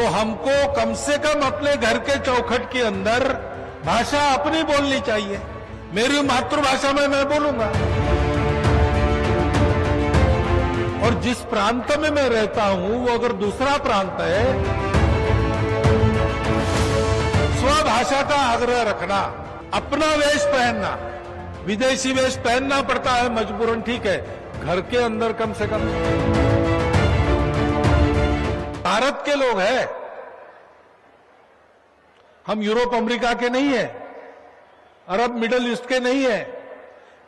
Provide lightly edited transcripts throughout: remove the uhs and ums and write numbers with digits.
तो हमको कम से कम अपने घर के चौखट के अंदर भाषा अपनी बोलनी चाहिए। मेरी मातृभाषा में मैं बोलूंगा। और जिस प्रांत में मैं रहता हूं वो अगर दूसरा प्रांत है, स्वभाषा का आग्रह रखना, अपना वेश पहनना, विदेशी वेश पहनना पड़ता है मजबूरन, ठीक है, घर के अंदर कम से कम। भारत के लोग हैं, हम यूरोप अमेरिका के नहीं है, अरब मिडिल ईस्ट के नहीं है,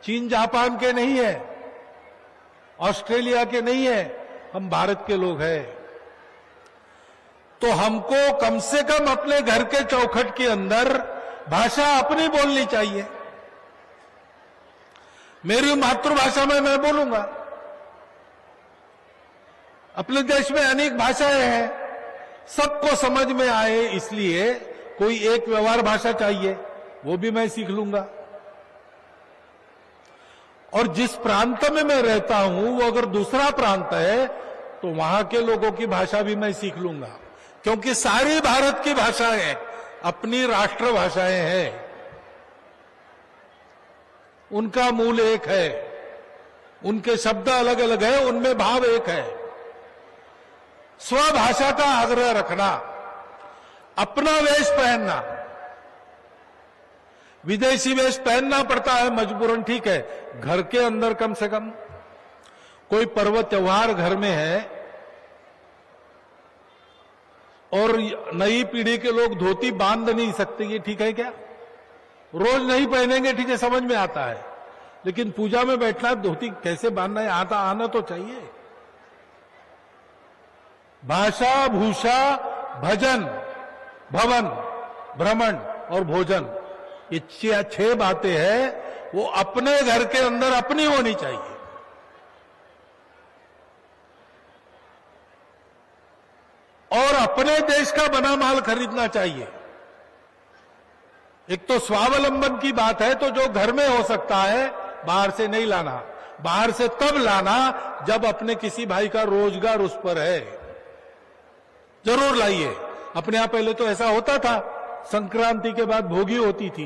चीन जापान के नहीं है, ऑस्ट्रेलिया के नहीं है, हम भारत के लोग हैं। तो हमको कम से कम अपने घर के चौखट के अंदर भाषा अपनी बोलनी चाहिए। मेरी मातृभाषा में मैं बोलूंगा। अपने देश में अनेक भाषाएं हैं, सबको समझ में आए इसलिए कोई एक व्यवहार भाषा चाहिए, वो भी मैं सीख लूंगा। और जिस प्रांत में मैं रहता हूं वो अगर दूसरा प्रांत है तो वहां के लोगों की भाषा भी मैं सीख लूंगा, क्योंकि सारी भारत की भाषाएं अपनी राष्ट्र भाषाएं हैं। उनका मूल एक है, उनके शब्द अलग अलग है, उनमें भाव एक है। स्वभाषा का आग्रह रखना, अपना वेश पहनना, विदेशी वेश पहनना पड़ता है मजबूरन, ठीक है, घर के अंदर कम से कम। कोई पर्व त्योहार घर में है और नई पीढ़ी के लोग धोती बांध नहीं सकते, ये ठीक है क्या? रोज नहीं पहनेंगे, ठीक है, समझ में आता है, लेकिन पूजा में बैठना धोती कैसे बांधना है, आना तो चाहिए। भाषा, भूषा, भजन, भवन, भ्रमण और भोजन, ये 6 बातें हैं, वो अपने घर के अंदर अपनी होनी चाहिए। और अपने देश का बना माल खरीदना चाहिए। एक तो स्वावलंबन की बात है, तो जो घर में हो सकता है बाहर से नहीं लाना। बाहर से तब लाना जब अपने किसी भाई का रोजगार उस पर है, जरूर लाइए। अपने यहां पहले तो ऐसा होता था, संक्रांति के बाद भोगी होती थी,